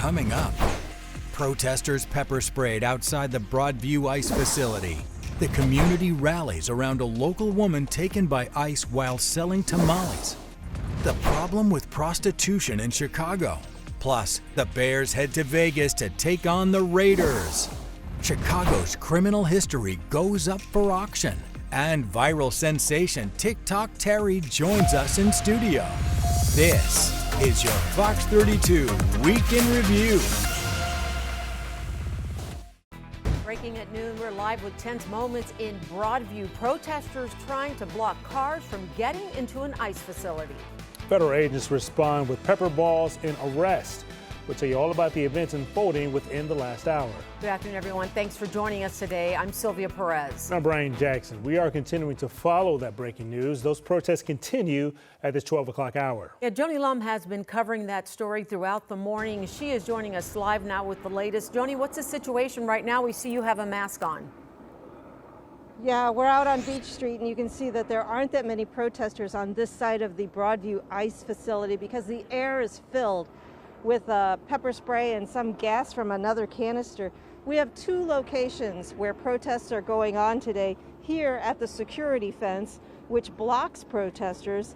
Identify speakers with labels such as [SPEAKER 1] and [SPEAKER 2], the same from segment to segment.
[SPEAKER 1] coming up. Protesters pepper sprayed outside the Broadview ICE facility. The community rallies around a local woman taken by ICE while selling tamales. The problem with prostitution in Chicago. Plus, the Bears head to Vegas to take on the Raiders. Chicago's criminal history goes up for auction. And viral sensation TikTok Terry joins us in studio. This is your Fox 32 Week in Review.
[SPEAKER 2] Breaking at noon, we're live with tense moments in Broadview. Protesters trying to block cars from getting into an ICE facility.
[SPEAKER 3] Federal agents respond with pepper balls and arrest. We'll tell you all about the events unfolding within the last hour.
[SPEAKER 2] Good afternoon, everyone. Thanks for joining us today. I'm Sylvia Perez.
[SPEAKER 3] I'm Brian Jackson. We are continuing to follow that breaking news. Those protests continue at this 12 o'clock hour.
[SPEAKER 2] Yeah, Joni Lum has been covering that story throughout the morning. She is joining us live now with the latest. Joni, what's the situation right now? We see you have a mask on.
[SPEAKER 4] Yeah, we're out on Beach Street, and you can see that there aren't that many protesters on this side of the Broadview ICE facility because the air is filled with pepper spray and some gas from another canister. We have two locations where protests are going on today. Here at the security fence, which blocks protesters.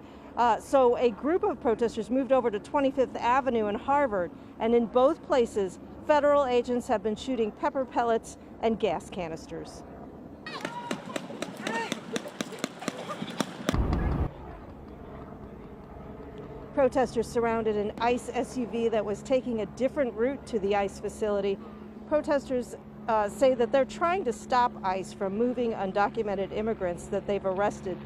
[SPEAKER 4] So a group of protesters moved over to 25th Avenue and Harvard, and in both places, federal agents have been shooting pepper pellets and gas canisters. Protesters surrounded an ICE SUV that was taking a different route to the ICE facility. Protesters say that they're trying to stop ICE from moving undocumented immigrants that they've arrested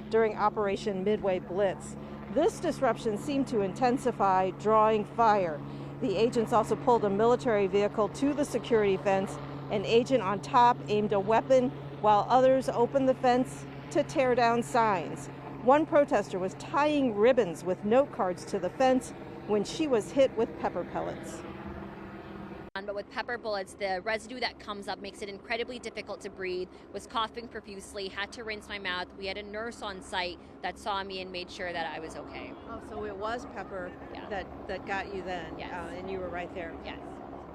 [SPEAKER 4] during Operation Midway Blitz. This disruption seemed to intensify, drawing fire. The agents also pulled a military vehicle to the security fence. An agent on top aimed a weapon while others opened the fence to tear down signs. One protester was tying ribbons with note cards to the fence when she was hit with pepper pellets.
[SPEAKER 5] But with pepper bullets, the residue that comes up makes it incredibly difficult to breathe. Was coughing profusely, had to rinse my mouth. We had a nurse on site that saw me and made sure that I was okay.
[SPEAKER 4] Oh, so it was pepper that got you then,
[SPEAKER 5] yes.
[SPEAKER 4] And you were right there.
[SPEAKER 5] Yes.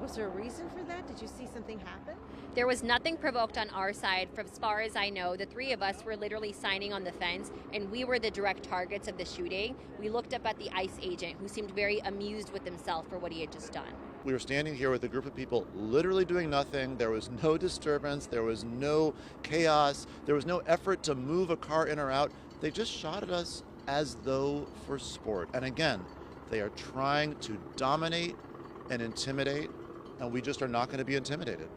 [SPEAKER 4] Was there a reason for that? Did you see something happen?
[SPEAKER 5] There was nothing provoked on our side. From as far as I know, the three of us were literally signing on the fence, and we were the direct targets of the shooting. We looked up at the ICE agent, who seemed very amused with himself for what he had just done.
[SPEAKER 6] We were standing here with a group of people literally doing nothing. There was no disturbance. There was no chaos. There was no effort to move a car in or out. They just shot at us as though for sport. And again, they are trying to dominate and intimidate, and we just are not going to be intimidated.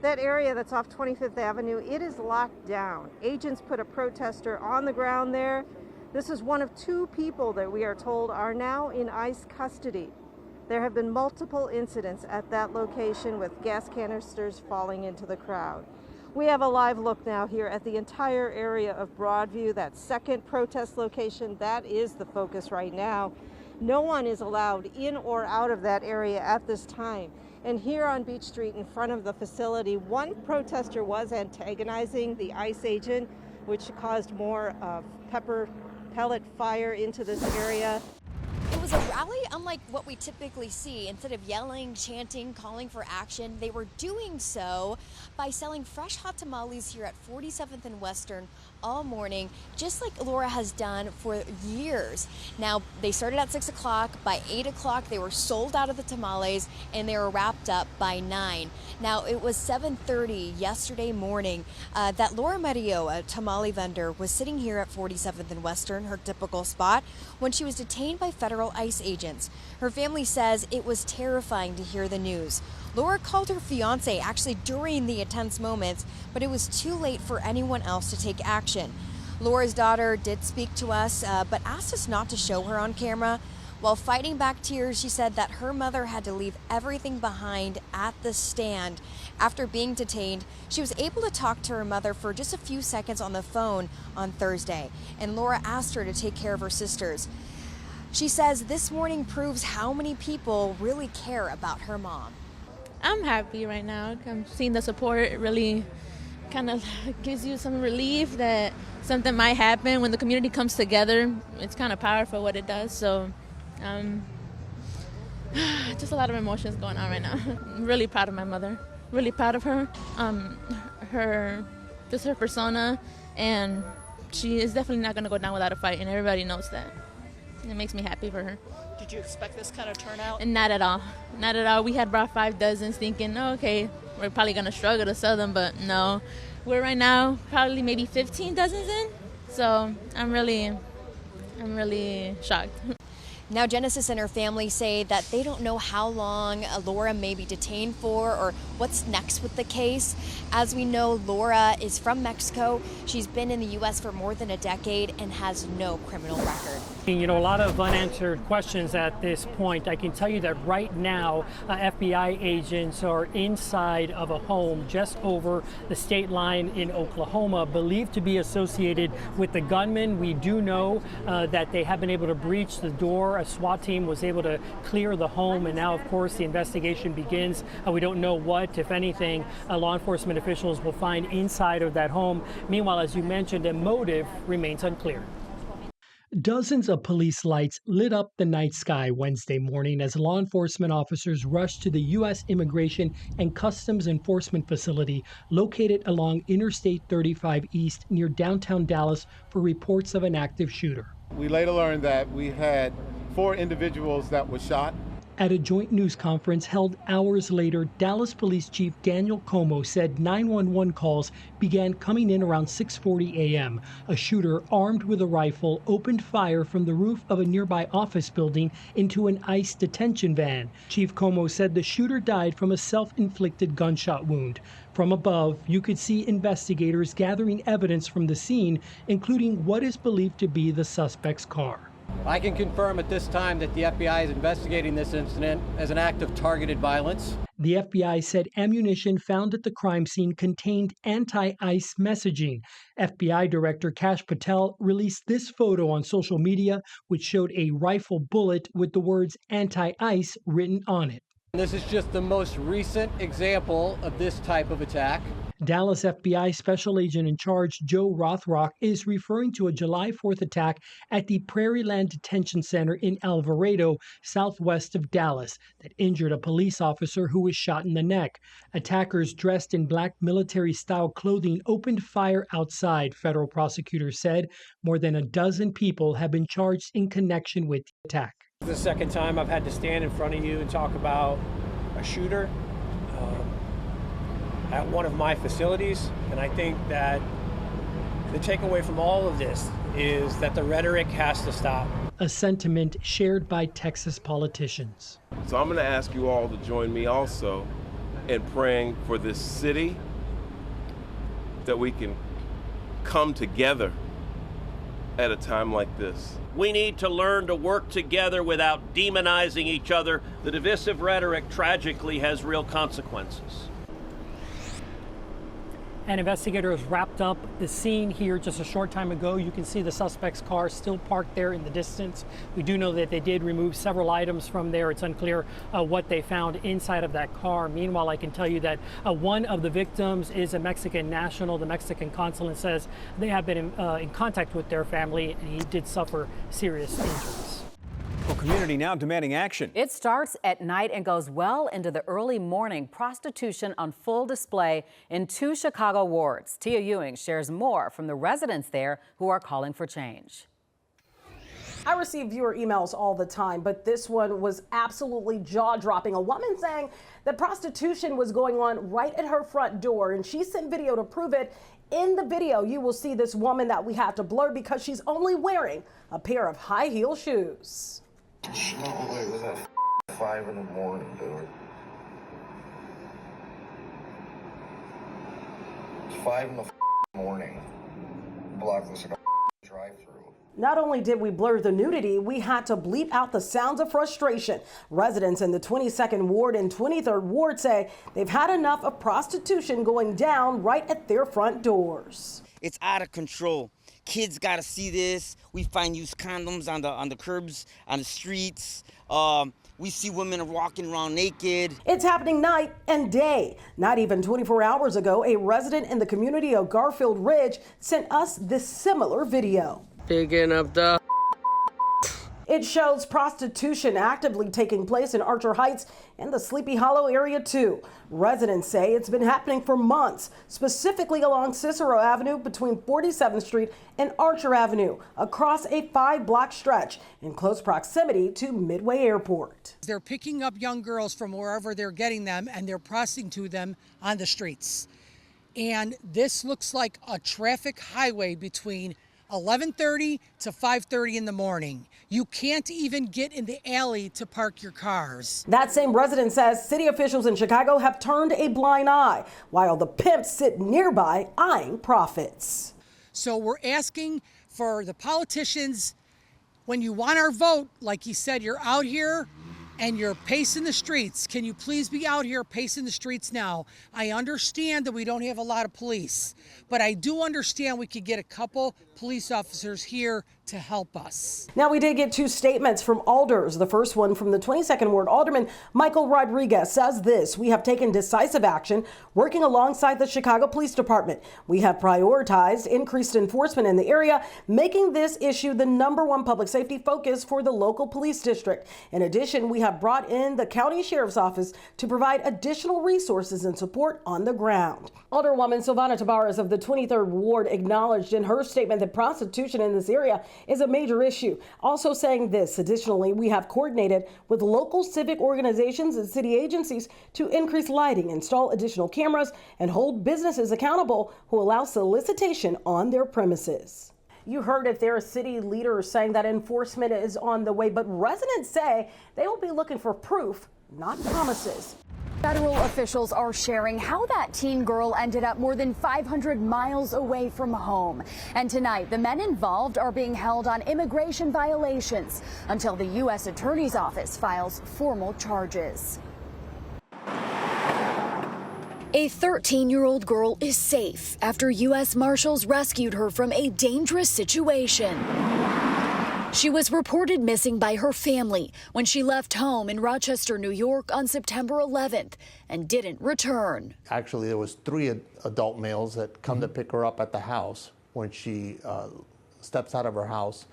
[SPEAKER 4] That area that's off 25th Avenue, it is locked down. Agents put a protester on the ground there. This is one of two people that we are told are now in ICE custody. There have been multiple incidents at that location with gas canisters falling into the crowd. We have a live look now here at the entire area of Broadview. That second protest location, that is the focus right now. No one is allowed in or out of that area at this time. And here on Beach Street in front of the facility, one protester was antagonizing the ICE agent, which caused more pepper pellet fire into this area.
[SPEAKER 7] It was a rally unlike what we typically see. Instead of yelling, chanting, calling for action, they were doing so by selling fresh hot tamales here at 47th and Western all morning, just like Laura has done for years. Now, they started at 6 o'clock. By 8 o'clock, they were sold out of the tamales, and they were wrapped up by 9. Now, it was 7:30 yesterday morning that Laura Mario, a tamale vendor, was sitting here at 47th and Western, her typical spot, when she was detained by federal ICE agents. Her family says it was terrifying to hear the news. Laura called her fiance actually during the intense moments, but it was too late for anyone else to take action. Laura's daughter did speak to us, but asked us not to show her on camera. While fighting back tears, she said that her mother had to leave everything behind at the stand. After being detained, she was able to talk to her mother for just a few seconds on the phone on Thursday, and Laura asked her to take care of her sisters. She says this morning proves how many people really care about her mom.
[SPEAKER 8] I'm happy right now. I'm seeing the support. It really kind of gives you some relief that something might happen when the community comes together. It's kind of powerful what it does. So Just a lot of emotions going on right now. I'm really proud of my mother. Really proud of her. Her persona, and she is definitely not going to go down without a fight, and everybody knows that. It makes me happy for her.
[SPEAKER 9] Did you expect this kind of turnout?
[SPEAKER 8] And not at all. Not at all. We had brought 5 dozens thinking, oh, okay, we're probably going to struggle to sell them, but no. We're right now probably maybe 15 dozens in, so I'm really shocked.
[SPEAKER 7] Now, Genesis and her family say that they don't know how long Laura may be detained for or what's next with the case. As we know, Laura is from Mexico. She's been in the U.S. for more than a decade and has no criminal record.
[SPEAKER 10] You know, a lot of unanswered questions at this point. I can tell you that right now, FBI agents are inside of a home just over the state line in Oklahoma, believed to be associated with the gunman. We do know that they have been able to breach the door. A SWAT team was able to clear the home, and now, of course, the investigation begins. We don't know what, if anything, law enforcement officials will find inside of that home. Meanwhile, as you mentioned, a motive remains unclear.
[SPEAKER 11] Dozens of police lights lit up the night sky Wednesday morning as law enforcement officers rushed to the U.S. Immigration and Customs Enforcement facility located along Interstate 35 East near downtown Dallas for reports of an active shooter.
[SPEAKER 12] We later learned that we had 4 individuals that were shot.
[SPEAKER 11] At a joint news conference held hours later, Dallas Police Chief Daniel Como said 911 calls began coming in around 6:40 a.m. A shooter armed with a rifle opened fire from the roof of a nearby office building into an ICE detention van. Chief Como said the shooter died from a self-inflicted gunshot wound. From above, you could see investigators gathering evidence from the scene, including what is believed to be the suspect's car.
[SPEAKER 13] I can confirm at this time that the FBI is investigating this incident as an act of targeted violence.
[SPEAKER 11] The FBI said ammunition found at the crime scene contained anti-ICE messaging. FBI Director Kash Patel released this photo on social media, which showed a rifle bullet with the words anti-ICE written on it.
[SPEAKER 13] This is just the most recent example of this type of attack.
[SPEAKER 11] Dallas FBI Special Agent in Charge Joe Rothrock is referring to a July 4th attack at the Prairieland Detention Center in Alvarado, southwest of Dallas, that injured a police officer who was shot in the neck. Attackers dressed in black military-style clothing opened fire outside, federal prosecutors said. More than a dozen people have been charged in connection with the attack.
[SPEAKER 14] This is the second time I've had to stand in front of you and talk about a shooter at one of my facilities, and I think that the takeaway from all of this is that the rhetoric has to stop.
[SPEAKER 11] A sentiment shared by Texas politicians.
[SPEAKER 15] So I'm going to ask you all to join me also in praying for this city, that we can come together at a time like this.
[SPEAKER 16] We need to learn to work together without demonizing each other. The divisive rhetoric tragically has real consequences.
[SPEAKER 10] And investigators wrapped up the scene here just a short time ago. You can see the suspect's car still parked there in the distance. We do know that they did remove several items from there. It's unclear what they found inside of that car. Meanwhile, I can tell you that one of the victims is a Mexican national. The Mexican consulate says they have been in contact with their family, and he did suffer serious injuries.
[SPEAKER 17] Well, community now demanding action.
[SPEAKER 2] It starts at night and goes well into the early morning. Prostitution on full display in 2 Chicago wards. Tia Ewing shares more from the residents there who are calling for change.
[SPEAKER 18] I receive viewer emails all the time, but this one was absolutely jaw-dropping. A woman saying that prostitution was going on right at her front door, and she sent video to prove it. In the video, you will see this woman that we had to blur because she's only wearing a pair of high-heel shoes.
[SPEAKER 19] No, wait, was that 5 in the morning, dude? It's 5 in the morning. Block this like a drive-through.
[SPEAKER 18] Not only did we blur the nudity, we had to bleep out the sounds of frustration. Residents in the 22nd Ward and 23rd Ward say they've had enough of prostitution going down right at their front doors.
[SPEAKER 20] It's out of control. Kids got to see this. We find used condoms on the curbs, on the streets. We see women walking around naked.
[SPEAKER 18] It's happening night and day. Not even 24 hours ago, a resident in the community of Garfield Ridge sent us this similar video.
[SPEAKER 21] Picking up the
[SPEAKER 18] It shows prostitution actively taking place in Archer Heights and the Sleepy Hollow area too. Residents say it's been happening for months, specifically along Cicero Avenue between 47th Street and Archer Avenue, across a 5-block stretch in close proximity to Midway Airport.
[SPEAKER 21] They're picking up young girls from wherever they're getting them and they're prostituting them on the streets. And this looks like a traffic highway between 11:30 to 5:30 in the morning. You can't even get in the alley to park your cars.
[SPEAKER 18] That same resident says city officials in Chicago have turned a blind eye while the pimps sit nearby eyeing profits.
[SPEAKER 21] So we're asking for the politicians, when you want our vote, like he said, you're out here and you're pacing the streets. Can you please be out here pacing the streets now? I understand that we don't have a lot of police, but I do understand we could get a couple police officers here to help us.
[SPEAKER 18] Now, we did get 2 statements from alders. The first one from the 22nd Ward Alderman Michael Rodriguez says this: we have taken decisive action working alongside the Chicago Police Department. We have prioritized increased enforcement in the area, making this issue the #1 public safety focus for the local police district. In addition, we have brought in the county sheriff's office to provide additional resources and support on the ground. Alderwoman Silvana Tabares of the 23rd Ward acknowledged in her statement that prostitution in this area is a major issue, also saying this: additionally, we have coordinated with local civic organizations and city agencies to increase lighting, install additional cameras, and hold businesses accountable who allow solicitation on their premises. You heard it there, city leaders saying that enforcement is on the way, but residents say they will be looking for proof, not promises.
[SPEAKER 22] Federal officials are sharing how that teen girl ended up more than 500 miles away from home. And tonight, the men involved are being held on immigration violations until the U.S. Attorney's Office files formal charges. A 13-year-old girl is safe after U.S. Marshals rescued her from a dangerous situation. She was reported missing by her family when she left home in Rochester, New York on September 11th and didn't return.
[SPEAKER 23] Actually, there was 3 adult males that come to pick her up at the house when she steps out of her house,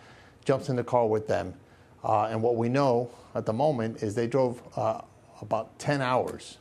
[SPEAKER 23] jumps in the car with them. And what we know at the moment is they drove about 10 hours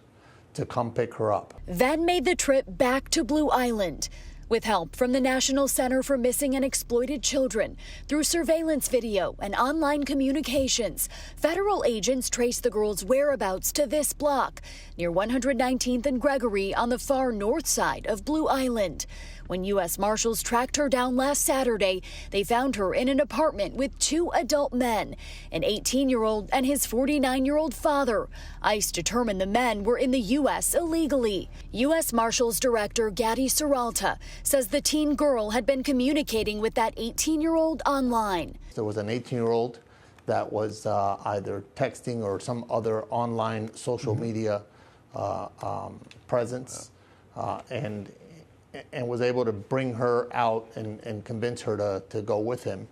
[SPEAKER 23] to come pick her up.
[SPEAKER 22] Then made the trip back to Blue Island. With help from the National Center for Missing and Exploited Children, through surveillance video and online communications, federal agents traced the girl's whereabouts to this block, near 119th and Gregory on the far north side of Blue Island. When U.S. Marshals tracked her down last Saturday, they found her in an apartment with 2 adult men, an 18-year-old and his 49-year-old father. ICE determined the men were in the U.S. illegally. U.S. Marshals Director Gadi Serralta says the teen girl had been communicating with that 18-year-old online.
[SPEAKER 23] There was an 18-year-old that was either texting or some other online social media presence, and was able to bring her out and convince her to go with him.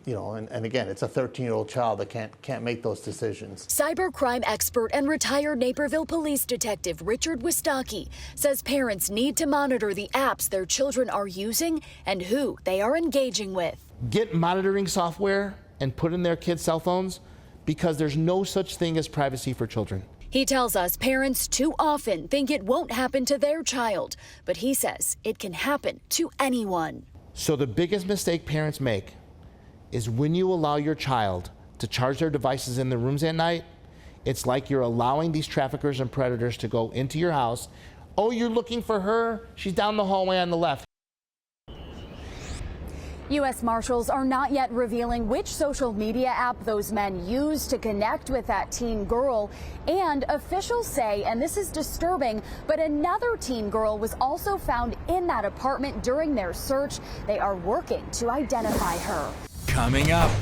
[SPEAKER 23] You know, and again, it's a 13-year-old child that can't make those decisions.
[SPEAKER 22] Cybercrime expert and retired Naperville police detective Richard Wistocki says parents need to monitor the apps their children are using and who they are engaging with.
[SPEAKER 24] Get monitoring software and put in their kids' cell phones, because there's no such thing as privacy for children.
[SPEAKER 22] He tells us parents too often think it won't happen to their child, but he says it can happen to anyone.
[SPEAKER 24] So the biggest mistake parents make is when you allow your child to charge their devices in their rooms at night, it's like you're allowing these traffickers and predators to go into your house. Oh, you're looking for her? She's down the hallway on the left.
[SPEAKER 22] U.S. Marshals are not yet revealing which social media app those men used to connect with that teen girl. And officials say, and this is disturbing, but another teen girl was also found in that apartment during their search. They are working to identify her.
[SPEAKER 1] Coming up,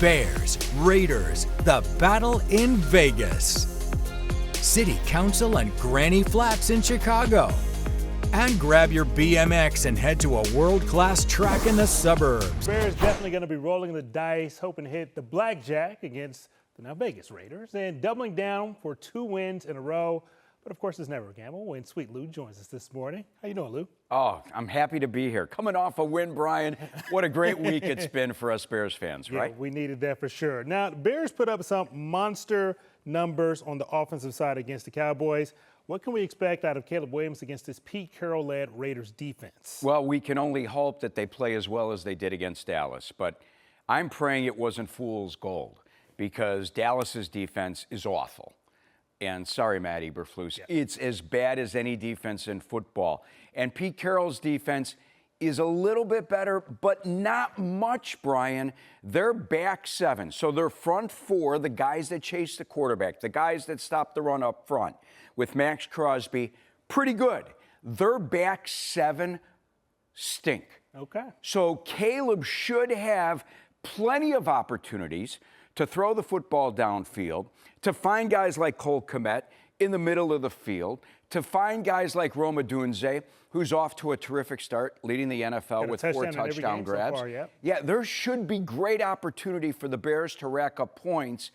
[SPEAKER 1] Bears, Raiders, the battle in Vegas. City Council and Granny Flats in Chicago. And grab your BMX and head to a world-class track in the suburbs.
[SPEAKER 3] Bears definitely going to be rolling the dice, hoping to hit the blackjack against the now Vegas Raiders, and doubling down for 2 wins in a row. But of course, it's never a gamble when Sweet Lou joins us this morning. How you doing, Lou?
[SPEAKER 4] Oh, I'm happy to be here. Coming off a win, Brian. What a great week it's been for us Bears fans, right?
[SPEAKER 3] Yeah, we needed that for sure. Now, the Bears put up some monster numbers on the offensive side against the Cowboys. What can we expect out of Caleb Williams against this Pete Carroll-led Raiders defense?
[SPEAKER 4] Well, we can only hope that they play as well as they did against Dallas, but I'm praying it wasn't fool's gold because Dallas's defense is awful. And sorry, Matt Eberflus, it's as bad as any defense in football. And Pete Carroll's defense is a little bit better, but not much, Brian. They're back seven. So their front four, the guys that chase the quarterback, the guys that stop the run up front with Max Crosby, pretty good. Their back seven stink.
[SPEAKER 3] Okay.
[SPEAKER 4] So Caleb should have plenty of opportunities to throw the football downfield, to find guys like Cole Kmet in the middle of the field, to find guys like Roma Dunze, who's off to a terrific start, leading the NFL with 4 touchdown grabs.
[SPEAKER 3] So far,
[SPEAKER 4] yeah, there should be great opportunity for the Bears to rack up points,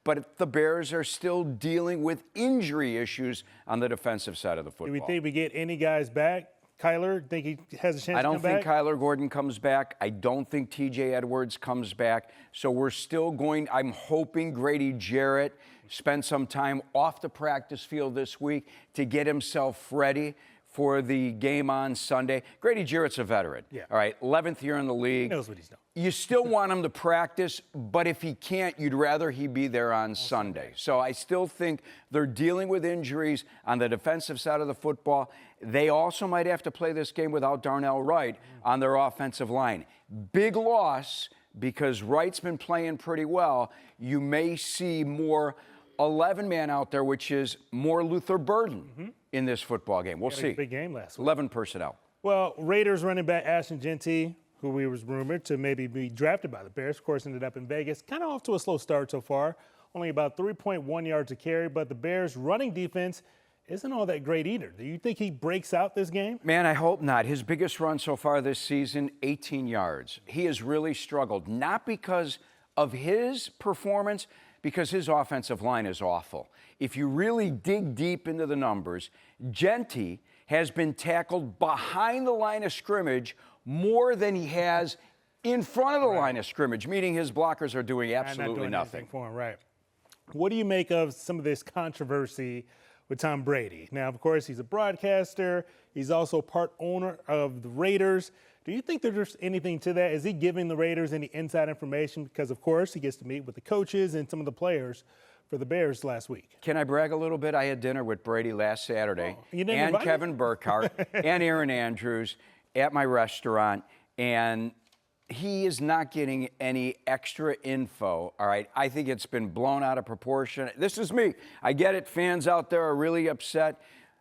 [SPEAKER 4] but the Bears are still dealing with injury issues on the defensive side of the football.
[SPEAKER 3] Do we think we get any guys back? Kyler, think he has a chance to come back?
[SPEAKER 4] I don't think Kyler Gordon comes back. I don't think TJ Edwards comes back. So we're still going, I'm hoping Grady Jarrett spend some time off the practice field this week to get himself ready for the game on Sunday. Grady Jarrett's a veteran.
[SPEAKER 3] Yeah.
[SPEAKER 4] All right, 11th year in the league.
[SPEAKER 3] He knows what he's doing.
[SPEAKER 4] You still want him to practice, but if he can't, you'd rather he be there on Sunday. So I still think they're dealing with injuries on the defensive side of the football. They also might have to play this game without Darnell Wright on their offensive line. Big loss because Wright's been playing pretty well. You may see more 11-man out there, which is more Luther Burden in this football game. We'll see.
[SPEAKER 3] Big game last week.
[SPEAKER 4] 11 personnel.
[SPEAKER 3] Well, Raiders running back Ashton Genty, who we was rumored to maybe be drafted by the Bears, of course, ended up in Vegas. Kind of off to a slow start so far. Only about 3.1 yards to carry, but the Bears' running defense isn't all that great either. Do you think he breaks out this game?
[SPEAKER 4] Man, I hope not. His biggest run so far this season, 18 yards. He has really struggled, not because of his performance, because his offensive line is awful. If you really dig deep into the numbers, Genty has been tackled behind the line of scrimmage more than he has in front of the line of scrimmage, meaning his blockers are doing absolutely nothing
[SPEAKER 3] for him, right? What do you make of some of this controversy with Tom Brady? Now, of course, he's a broadcaster. He's also part owner of the Raiders. Do you think there's anything to that? Is he giving the Raiders any inside information? Because, of course, he gets to meet with the coaches and some of the players for the Bears last week.
[SPEAKER 4] Can I brag a little bit? I had dinner with Brady last Saturday,
[SPEAKER 3] and
[SPEAKER 4] Kevin Burkhardt and Aaron Andrews at my restaurant, and he is not getting any extra info, all right? I think it's been blown out of proportion. This is me. I get it. Fans out there are really upset.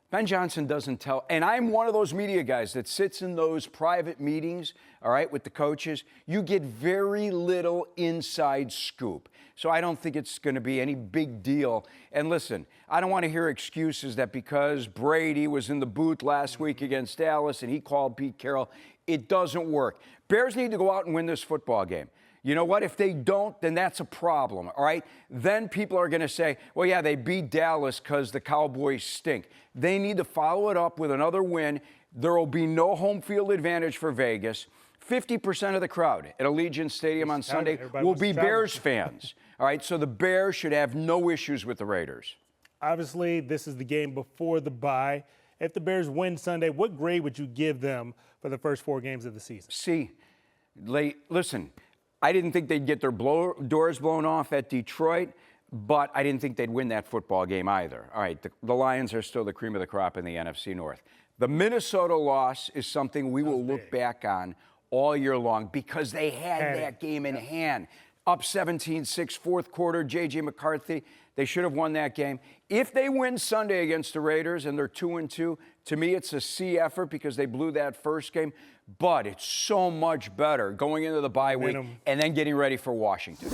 [SPEAKER 4] Ben Johnson doesn't tell, and I'm one of those media guys that sits in those private meetings, all right, with the coaches. You get very little inside scoop. So I don't think it's going to be any big deal. And listen, I don't want to hear excuses that because Brady was in the booth last week against Dallas and he called Pete Carroll, it doesn't work. Bears need to go out and win this football game. You know what? If they don't, then that's a problem, all right? Then people are going to say, well, yeah, they beat Dallas because the Cowboys stink. They need to follow it up with another win. There will be no home field advantage for Vegas. 50% of the crowd at Allegiant Stadium on Sunday will be Bears fans, all right? So the Bears should have no issues with the Raiders.
[SPEAKER 3] Obviously, this is the game before the bye. If the Bears win Sunday, what grade would you give them for the first 4 games of the season?
[SPEAKER 4] See, listen, I didn't think they'd get their doors blown off at Detroit, but I didn't think they'd win that football game either. All right, the Lions are still the cream of the crop in the NFC North. The Minnesota loss is something we will look back on all year long because they had that game in hand. Up 17-6, fourth quarter, J.J. McCarthy. They should have won that game. If they win Sunday against the Raiders and they're 2-2, to me it's a C effort because they blew that first game. But it's so much better going into the bye week and then getting ready for Washington.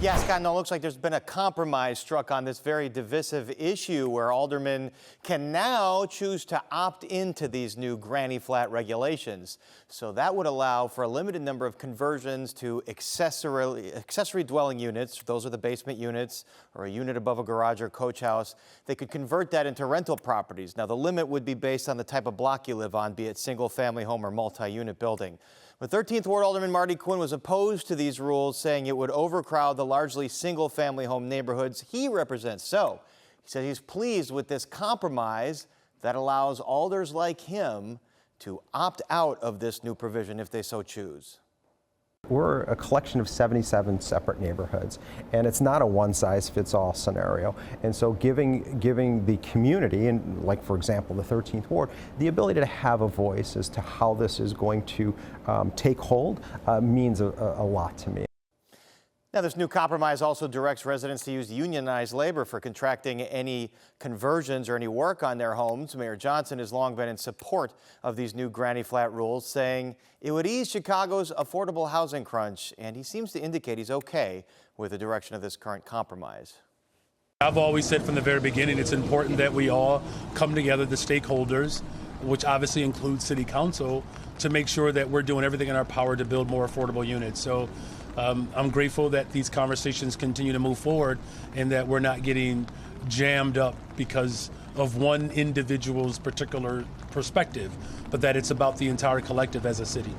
[SPEAKER 5] Yeah, Scott, no, it looks like there's been a compromise struck on this very divisive issue where aldermen can now choose to opt into these new granny flat regulations. So that would allow for a limited number of conversions to accessory dwelling units. Those are the basement units or a unit above a garage or coach house. They could convert that into rental properties. Now, the limit would be based on the type of block you live on, be it single family home or multi-unit building. But 13th Ward Alderman Marty Quinn was opposed to these rules, saying it would overcrowd the largely single-family home neighborhoods he represents. So he said he's pleased with this compromise that allows alders like him to opt out of this new provision if they so choose.
[SPEAKER 6] We're a collection of 77 separate neighborhoods, and it's not a one-size-fits-all scenario. And so giving the community, and like for example the 13th Ward, the ability to have a voice as to how this is going to take hold means a lot to me.
[SPEAKER 5] Now, this new compromise also directs residents to use unionized labor for contracting any conversions or any work on their homes. Mayor Johnson has long been in support of these new granny flat rules, saying it would ease Chicago's affordable housing crunch, and he seems to indicate he's okay with the direction of this current compromise.
[SPEAKER 8] I've always said from the very beginning it's important that we all come together, the stakeholders, which obviously includes City Council, to make sure that we're doing everything in our power to build more affordable units. So I'm grateful that these conversations continue to move forward and that we're not getting jammed up because of one individual's particular perspective, but that it's about the entire collective as a city.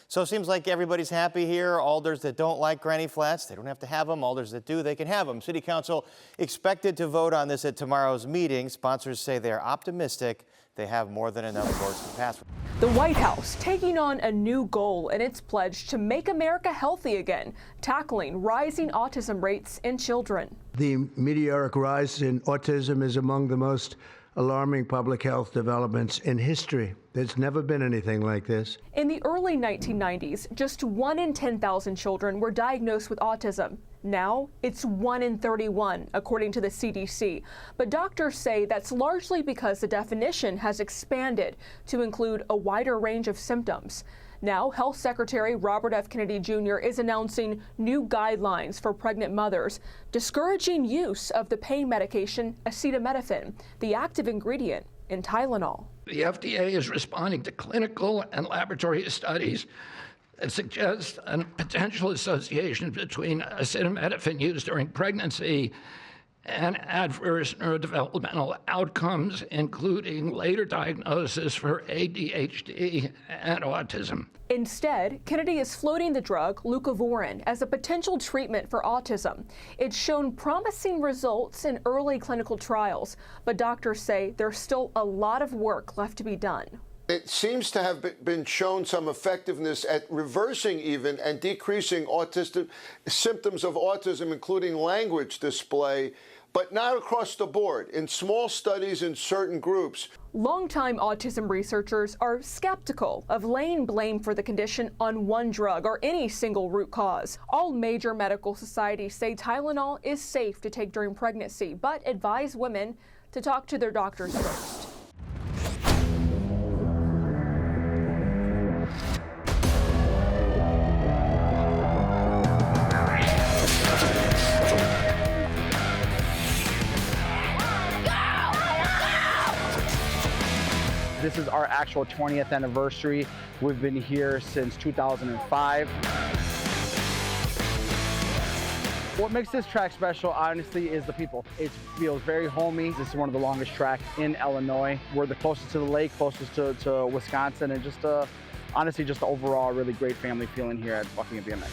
[SPEAKER 5] So it seems like everybody's happy here. Alders that don't like granny flats, they don't have to have them. Alders that do, they can have them. City Council expected to vote on this at tomorrow's meeting. Sponsors say they're optimistic they have more than enough votes to pass.
[SPEAKER 9] The White House taking on a new goal in its pledge to make America healthy again, tackling rising autism rates in children.
[SPEAKER 25] The meteoric rise in autism is among the most alarming public health developments in history. There's never been anything like this.
[SPEAKER 9] In the early 1990s, just 1 in 10,000 children were diagnosed with autism. Now, it's 1 in 31, according to the CDC. But doctors say that's largely because the definition has expanded to include a wider range of symptoms. Now, Health Secretary Robert F. Kennedy Jr. is announcing new guidelines for pregnant mothers, discouraging use of the pain medication acetaminophen, the active ingredient in Tylenol.
[SPEAKER 26] The FDA is responding to clinical and laboratory studies that suggest a potential association between acetaminophen use during pregnancy and adverse neurodevelopmental outcomes, including later diagnosis for ADHD and autism.
[SPEAKER 9] Instead, Kennedy is floating the drug leucovorin as a potential treatment for autism. It's shown promising results in early clinical trials, but doctors say there's still a lot of work left to be done.
[SPEAKER 27] It seems to have been shown some effectiveness at reversing even and decreasing autistic symptoms of autism, including language display, but not across the board, in small studies in certain groups.
[SPEAKER 9] Longtime autism researchers are skeptical of laying blame for the condition on one drug or any single root cause. All major medical societies say Tylenol is safe to take during pregnancy, but advise women to talk to their doctors first.
[SPEAKER 28] This is our actual 20th anniversary. We've been here since 2005. What makes this track special, honestly, is the people. It feels very homey. This is one of the longest tracks in Illinois. We're the closest to the lake, closest to Wisconsin, and just honestly, just the overall really great family feeling here at Buckingham BMX.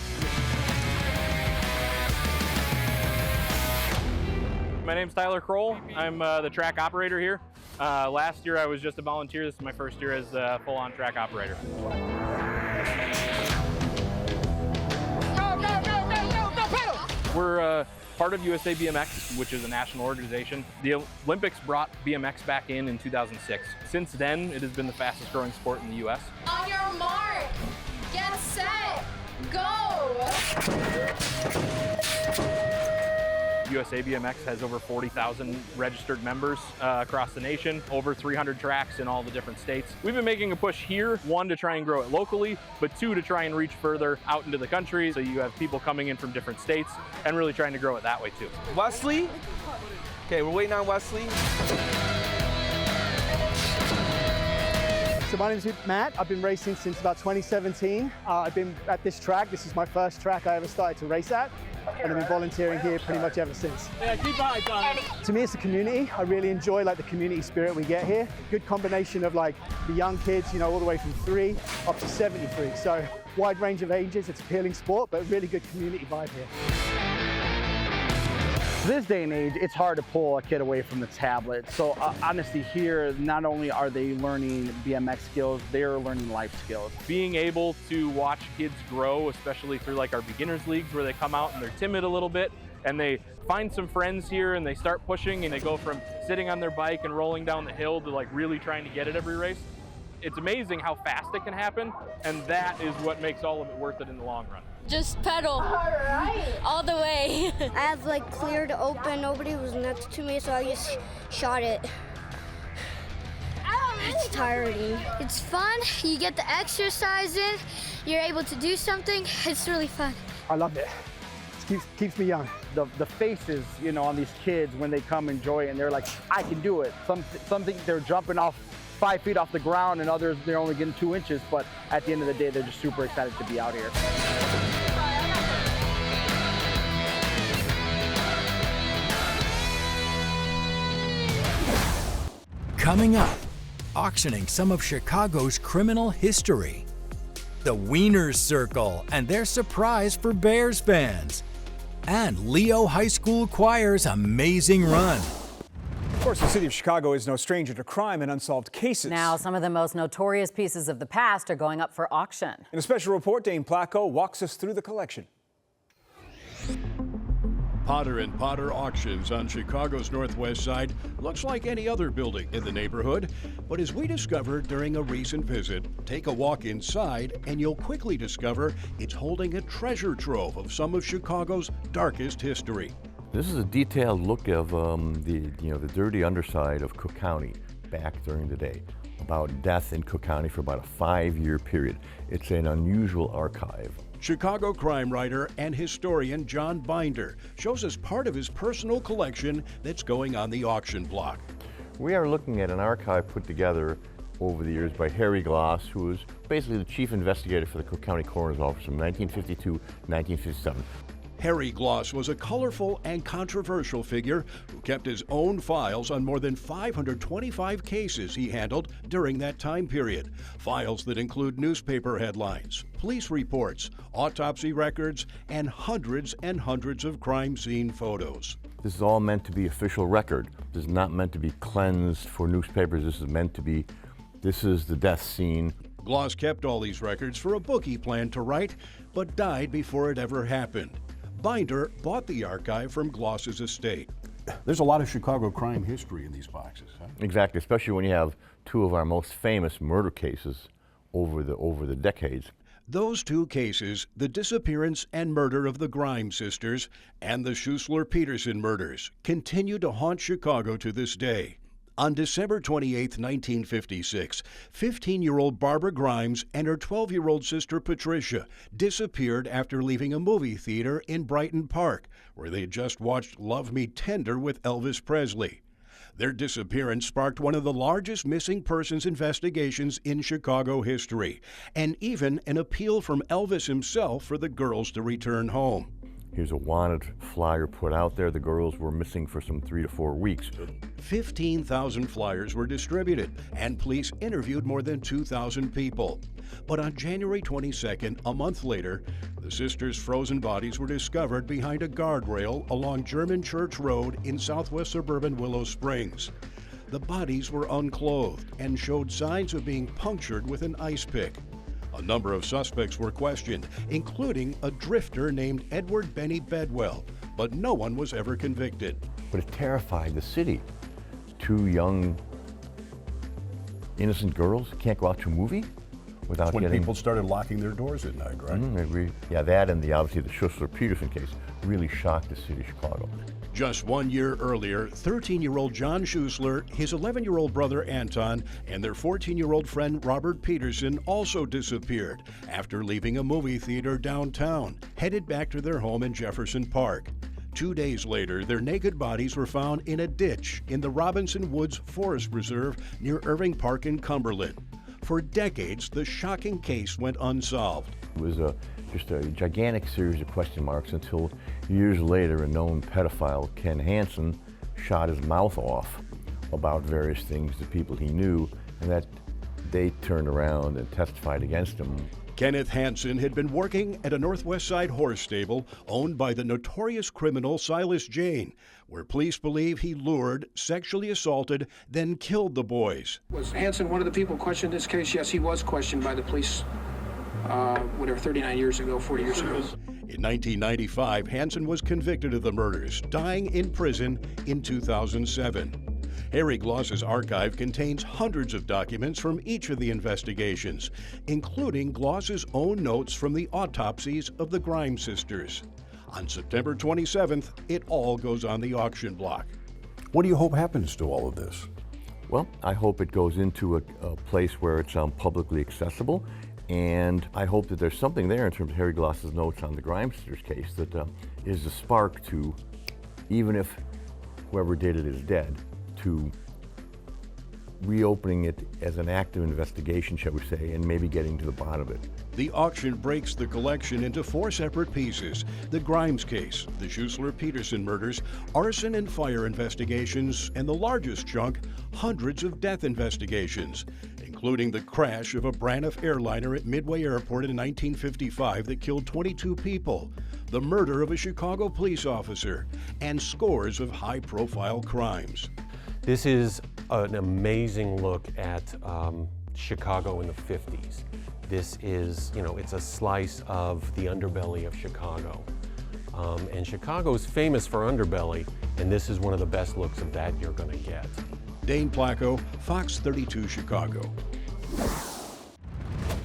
[SPEAKER 29] My name's Tyler Kroll. I'm the track operator here. Last year I was just a volunteer. This is my first year as a full-on track operator. We're part of USA BMX, which is a national organization. The Olympics brought BMX back in 2006. Since then, it has been the fastest growing sport in the U.S.
[SPEAKER 30] On your mark, get set, go!
[SPEAKER 29] USA BMX has over 40,000 registered members across the nation, over 300 tracks in all the different states. We've been making a push here, one, to try and grow it locally, but two, to try and reach further out into the country. So you have people coming in from different states and really trying to grow it that way too.
[SPEAKER 2] Wesley? Okay, we're waiting on Wesley.
[SPEAKER 7] So my name's Matt. I've been racing since about 2017. I've been at this track. This is my first track I ever started to race at. And I've been volunteering here pretty much ever since.
[SPEAKER 2] Yeah, keep high, John.
[SPEAKER 7] To me, it's a community. I really enjoy the community spirit we get here. Good combination of the young kids, all the way from 3 up to 73. So wide range of ages. It's appealing sport, but really good community vibe here.
[SPEAKER 28] This day and age, it's hard to pull a kid away from the tablet. So honestly here, not only are they learning BMX skills, they're learning life skills.
[SPEAKER 29] Being able to watch kids grow, especially through our beginners leagues where they come out and they're timid a little bit and they find some friends here and they start pushing and they go from sitting on their bike and rolling down the hill to really trying to get it every race. It's amazing how fast it can happen, and that is what makes all of it worth it in the long run.
[SPEAKER 10] Just pedal all the way. I have cleared open, nobody was next to me, so I just shot it. It's tiring. It's fun, you get the exercise in, you're able to do something, it's really fun.
[SPEAKER 7] I love it. It keeps me young.
[SPEAKER 28] The faces, on these kids when they come enjoy it and they're like, I can do it. Something they're jumping off 5 feet off the ground and others, they're only getting 2 inches, but at the end of the day, they're just super excited to be out here.
[SPEAKER 1] Coming up, auctioning some of Chicago's criminal history. The Wieners Circle and their surprise for Bears fans. And Leo High School Choir's amazing run.
[SPEAKER 11] Of course, the city of Chicago is no stranger to crime and unsolved cases.
[SPEAKER 12] Now, some of the most notorious pieces of the past are going up for auction.
[SPEAKER 11] In a special report, Dane Placco walks us through the collection.
[SPEAKER 13] Potter & Potter Auctions on Chicago's northwest side looks like any other building in the neighborhood. But as we discovered during a recent visit, take a walk inside and you'll quickly discover it's holding a treasure trove of some of Chicago's darkest history.
[SPEAKER 14] This is a detailed look of the dirty underside of Cook County back during the day, about death in Cook County for about a 5-year period. It's an unusual archive.
[SPEAKER 13] Chicago crime writer and historian John Binder shows us part of his personal collection that's going on the auction block.
[SPEAKER 14] We are looking at an archive put together over the years by Harry Gloss, who was basically the chief investigator for the Cook County Coroner's Office from 1952 to 1957.
[SPEAKER 13] Harry Gloss was a colorful and controversial figure who kept his own files on more than 525 cases he handled during that time period. Files that include newspaper headlines, police reports, autopsy records, and hundreds of crime scene photos.
[SPEAKER 14] This is all meant to be official record. This is not meant to be cleansed for newspapers. This is the death scene.
[SPEAKER 13] Gloss kept all these records for a book he planned to write, but died before it ever happened. Binder bought the archive from Gloss's estate.
[SPEAKER 15] There's a lot of Chicago crime history in these boxes, huh?
[SPEAKER 14] Exactly, especially when you have two of our most famous murder cases over the decades.
[SPEAKER 13] Those two cases, the disappearance and murder of the Grimes sisters and the Schuessler-Peterson murders, continue to haunt Chicago to this day. On December 28, 1956, 15-year-old Barbara Grimes and her 12-year-old sister Patricia disappeared after leaving a movie theater in Brighton Park, where they had just watched Love Me Tender with Elvis Presley. Their disappearance sparked one of the largest missing persons investigations in Chicago history, and even an appeal from Elvis himself for the girls to return home.
[SPEAKER 14] Here's a wanted flyer put out there. The girls were missing for some 3 to 4 weeks.
[SPEAKER 13] 15,000 flyers were distributed, and police interviewed more than 2,000 people. But on January 22nd, a month later, the sisters' frozen bodies were discovered behind a guardrail along German Church Road in southwest suburban Willow Springs. The bodies were unclothed and showed signs of being punctured with an ice pick. A number of suspects were questioned, including a drifter named Edward Benny Bedwell, but no one was ever convicted.
[SPEAKER 14] But it terrified the city. 2 young, innocent girls can't go out to a movie without
[SPEAKER 15] when
[SPEAKER 14] getting...
[SPEAKER 15] people started locking their doors at night, right?
[SPEAKER 14] Yeah, that and obviously the Schuessler-Peterson case really shocked the city of Chicago.
[SPEAKER 13] Just 1 year earlier, 13-year-old John Schuessler, his 11-year-old brother Anton, and their 14-year-old friend Robert Peterson also disappeared after leaving a movie theater downtown, headed back to their home in Jefferson Park. 2 days later, their naked bodies were found in a ditch in the Robinson Woods Forest Reserve near Irving Park in Cumberland. For decades, the shocking case went unsolved.
[SPEAKER 14] It was just a gigantic series of question marks until years later a known pedophile, Ken Hansen, shot his mouth off about various things to people he knew, and that they turned around and testified against him.
[SPEAKER 13] Kenneth Hansen had been working at a Northwest Side horse stable owned by the notorious criminal Silas Jane, where police believe he lured, sexually assaulted, then killed the boys.
[SPEAKER 3] Was Hansen one of the people questioned in this case? Yes, he was questioned by the police, 39 years ago, 40 years ago.
[SPEAKER 13] In 1995, Hansen was convicted of the murders, dying in prison in 2007. Harry Gloss's archive contains hundreds of documents from each of the investigations, including Gloss's own notes from the autopsies of the Grimes sisters. On September 27th, it all goes on the auction block.
[SPEAKER 15] What do you hope happens to all of this?
[SPEAKER 14] Well, I hope it goes into a place where it's publicly accessible, and I hope that there's something there in terms of Harry Gloss's notes on the Grimes sisters case that is a spark to, even if whoever did it is dead, to reopening it as an active investigation, shall we say, and maybe getting to the bottom of it.
[SPEAKER 13] The auction breaks the collection into 4 separate pieces: the Grimes case, the Schuessler-Peterson murders, arson and fire investigations, and the largest chunk, hundreds of death investigations, including the crash of a Braniff airliner at Midway Airport in 1955 that killed 22 people, the murder of a Chicago police officer, and scores of high-profile crimes.
[SPEAKER 16] This is an amazing look at Chicago in the 50s. This is, it's a slice of the underbelly of Chicago. And Chicago is famous for underbelly, and this is one of the best looks of that you're gonna get.
[SPEAKER 13] Dane Placco, Fox 32 Chicago.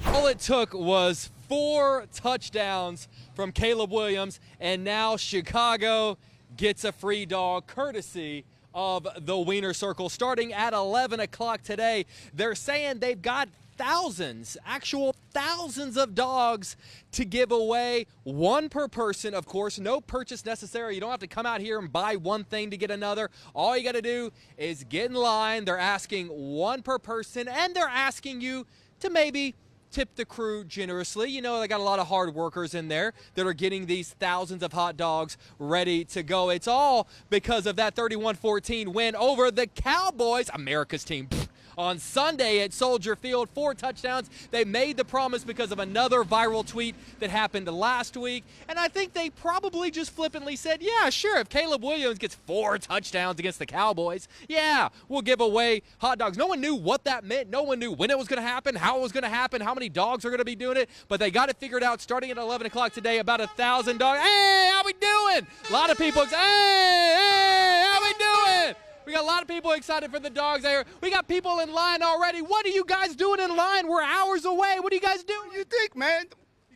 [SPEAKER 17] All it took was 4 touchdowns from Caleb Williams, and now Chicago gets a free dog courtesy of the Wiener Circle starting at 11 o'clock today. They're saying they've got actual thousands of dogs to give away, 1 per person. Of course, no purchase necessary. You don't have to come out here and buy one thing to get another. All you got to do is get in line. They're asking 1 per person, and they're asking you to maybe tip the crew generously. They got a lot of hard workers in there that are getting these thousands of hot dogs ready to go. It's all because of that 31-14 win over the Cowboys, America's team, on Sunday at Soldier Field. 4 touchdowns. They made the promise because of another viral tweet that happened last week. And I think they probably just flippantly said, yeah, sure, if Caleb Williams gets 4 touchdowns against the Cowboys, yeah, we'll give away hot dogs. No one knew what that meant. No one knew when it was going to happen, how it was going to happen, how many dogs are going to be doing it. But they got it figured out starting at 11 o'clock today, about 1,000 dogs. Hey, how we doing? A lot of people, hey, how we doing? We got a lot of people excited for the dogs there. We got people in line already. What are you guys doing in line? We're hours away. What are you guys doing?
[SPEAKER 18] What do you think, man?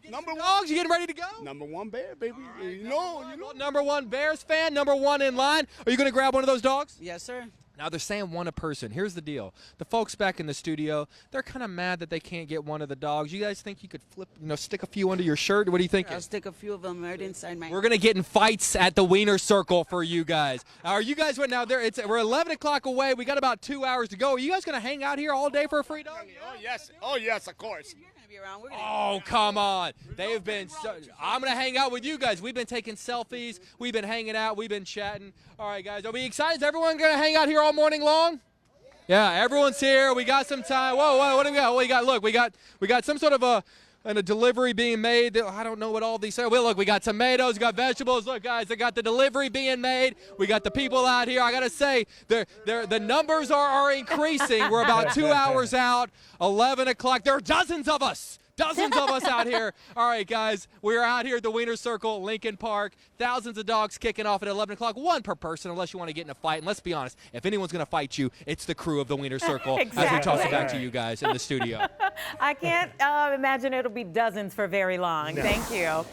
[SPEAKER 18] Number 1
[SPEAKER 17] dogs, you getting ready to go?
[SPEAKER 18] Number 1 Bear, baby.
[SPEAKER 17] Right,
[SPEAKER 18] you know.
[SPEAKER 17] Number 1 Bears fan, number 1 in line. Are you going to grab one of those dogs?
[SPEAKER 19] Yes, sir.
[SPEAKER 17] Now, they're saying 1 a person. Here's the deal. The folks back in the studio, they're kind of mad that they can't get one of the dogs. You guys think you could stick a few under your shirt? What do you think?
[SPEAKER 19] I'll stick a few of them right inside my...
[SPEAKER 17] We're going to get in fights at the Wiener Circle for you guys. Are you guys, now, we're 11 o'clock away. We got about 2 hours to go. Are you guys going to hang out here all day for a free dog?
[SPEAKER 18] Oh, yes. Oh, yes, of course.
[SPEAKER 17] Oh, come on. They've been I'm going to hang out with you guys. We've been taking selfies. We've been hanging out. We've been chatting. All right, guys. Are we excited? Is everyone going to hang out here all morning long? Yeah, everyone's here. We got some time. Whoa, what do we got? Look, we got some sort of a delivery being made. I don't know what all these are. Well, look, we got tomatoes, we got vegetables. Look, guys, they got the delivery being made. We got the people out here. I got to say, the numbers are increasing. We're about 2 hours out, 11 o'clock. There are dozens of us out here. All right, guys, we're out here at the Wiener Circle, Lincoln Park. Thousands of dogs kicking off at 11 o'clock, 1 per person, unless you want to get in a fight. And let's be honest, if anyone's going to fight you, it's the crew of the Wiener Circle.
[SPEAKER 20] Exactly.
[SPEAKER 17] As we toss it back to you guys in the studio.
[SPEAKER 20] I can't imagine it'll be dozens for very long. No. Thank you.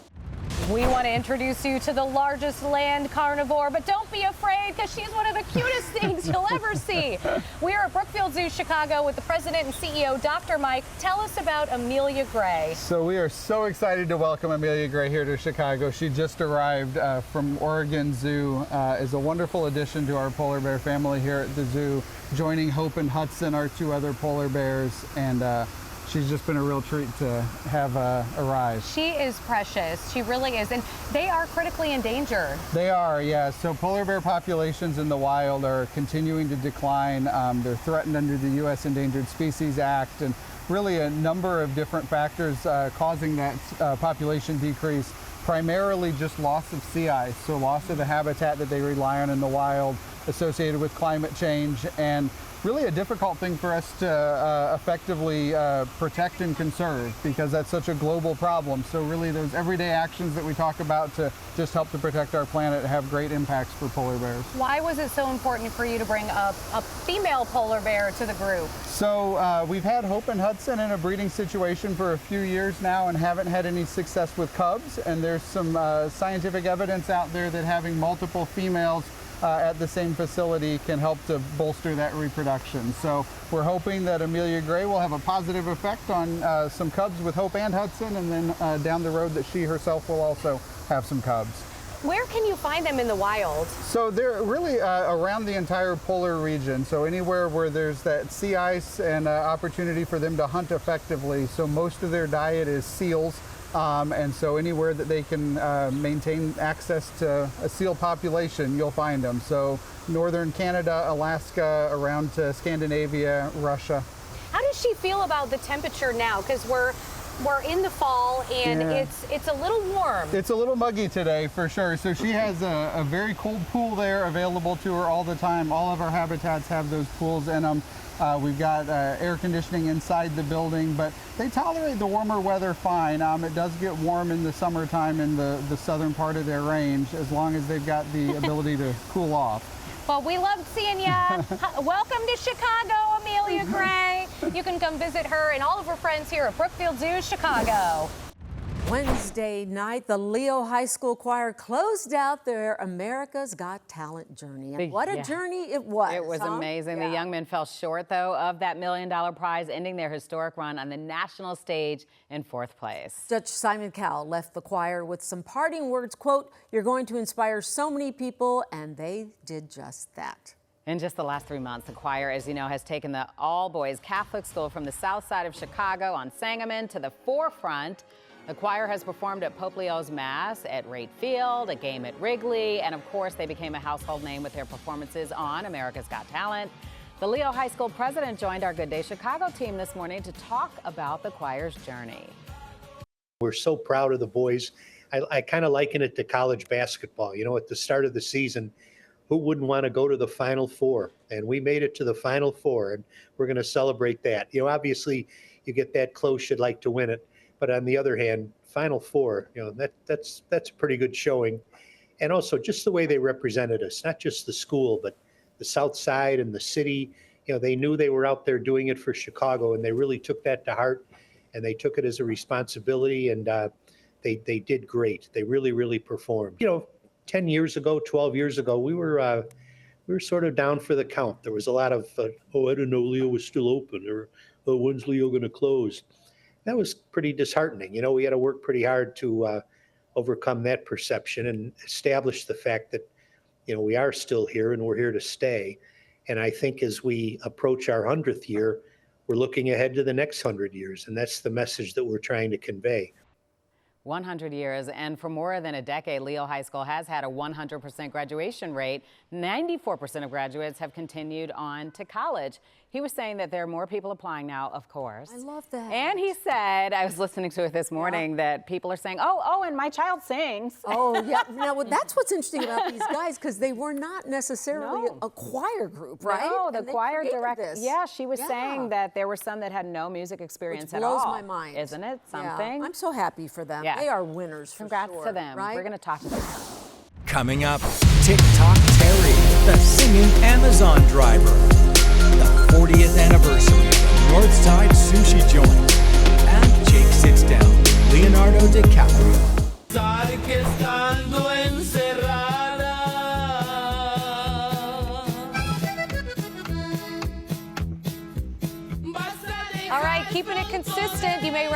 [SPEAKER 12] We want to introduce you to the largest land carnivore, but don't be afraid because she's one of the cutest things you'll ever see. We are at Brookfield Zoo, Chicago with the president and CEO, Dr. Mike. Tell us about Amelia Gray.
[SPEAKER 4] So we are so excited to welcome Amelia Gray here to Chicago. She just arrived from Oregon Zoo, is a wonderful addition to our polar bear family here at the zoo, joining Hope and Hudson, our two other polar bears, and she's just been a real treat to have arrive.
[SPEAKER 12] She is precious. She really is. And they are critically endangered.
[SPEAKER 4] They are, yeah. So polar bear populations in the wild are continuing to decline. They're threatened under the U.S. Endangered Species Act, and really a number of different factors causing that population decrease. Primarily just loss of sea ice, so loss of the habitat that they rely on in the wild associated with climate change, and really a difficult thing for us to effectively protect and conserve because that's such a global problem. So really those everyday actions that we talk about to just help to protect our planet have great impacts for polar bears.
[SPEAKER 12] Why was it so important for you to bring a female polar bear to the group?
[SPEAKER 4] So we've had Hope and Hudson in a breeding situation for a few years now and haven't had any success with cubs, and there's some scientific evidence out there that having multiple females at the same facility can help to bolster that reproduction. So we're hoping that Amelia Gray will have a positive effect on some cubs with Hope and Hudson, and then down the road that she herself will also have some cubs.
[SPEAKER 12] Where can you find them in the wild?
[SPEAKER 4] So they're really around the entire polar region. So anywhere where there's that sea ice and opportunity for them to hunt effectively. So most of their diet is seals. And so anywhere that they can maintain access to a seal population, you'll find them. So northern Canada, Alaska, around to Scandinavia, Russia.
[SPEAKER 12] How does she feel about the temperature now? Because we're in the fall and it's a little warm. It's
[SPEAKER 4] a little muggy today for sure. So she has a very cold pool there available to her all the time. All of our habitats have those pools in them. We've got air conditioning inside the building, but they tolerate the warmer weather fine. It does get warm in the summertime in the southern part of their range, as long as they've got the ability to cool off.
[SPEAKER 12] Well, we loved seeing ya. Welcome to Chicago, Amelia Gray. You can come visit her and all of her friends here at Brookfield Zoo, Chicago.
[SPEAKER 5] Wednesday night, the Leo High School Choir closed out their America's Got Talent journey. And what a journey it was.
[SPEAKER 12] It was amazing. The young men fell short, though, of that $1 million prize, ending their historic run on the national stage in 4th place.
[SPEAKER 5] Judge Simon Cowell left the choir with some parting words, quote, "You're going to inspire so many people," and they did just that.
[SPEAKER 12] In just the last 3 months, the choir, as you know, has taken the all-boys Catholic school from the south side of Chicago on Sangamon to the forefront. The choir has performed at Pope Leo's Mass, at Rate Field, a game at Wrigley, and of course they became a household name with their performances on America's Got Talent. The Leo High School president joined our Good Day Chicago team this morning to talk about the choir's journey.
[SPEAKER 6] We're so proud of the boys. I kind of liken it to college basketball. You know, at the start of the season, who wouldn't want to go to the Final Four? And we made it to the Final Four, and we're going to celebrate that. You know, obviously, you get that close, you'd like to win it. But on the other hand, Final Four, you know, that's a pretty good showing. And also just the way they represented us, not just the school, but the South Side and the city. You know, they knew they were out there doing it for Chicago, and they really took that to heart, and they took it as a responsibility, and they did great. They really, really performed. You know, 10 years ago, 12 years ago, we were sort of down for the count. There was a lot of, oh, I didn't know Leo was still open, or oh, when's Leo going to close? That was pretty disheartening. You know, we had to work pretty hard to overcome that perception and establish the fact that, you know, we are still here and we're here to stay. And I think as we approach our 100th year, we're looking ahead to the next 100 years. And that's the message that we're trying to convey.
[SPEAKER 12] 100 years, and for more than a decade, Leo High School has had a 100% graduation rate. 94% of graduates have continued on to college. He was saying that there are more people applying now, of course.
[SPEAKER 5] I love that.
[SPEAKER 12] And he said, I was listening to it this morning, that people are saying, oh, and my child sings.
[SPEAKER 5] Oh, yeah. Now, that's what's interesting about these guys, because they were not necessarily a choir group, right?
[SPEAKER 12] No, the choir director. Yeah, she was saying that there were some that had no music experience at all.
[SPEAKER 5] Which blows my mind.
[SPEAKER 12] Isn't it something?
[SPEAKER 5] Yeah. I'm so happy for them. Yeah. They are winners, for
[SPEAKER 12] Congrats
[SPEAKER 5] sure,
[SPEAKER 12] to them.
[SPEAKER 5] right?
[SPEAKER 12] We're going to talk to them.
[SPEAKER 1] Coming up, TikTok Terry, the singing Amazon driver. The 40th anniversary of the Northside Sushi Joint. And Jake sits down, Leonardo DiCaprio.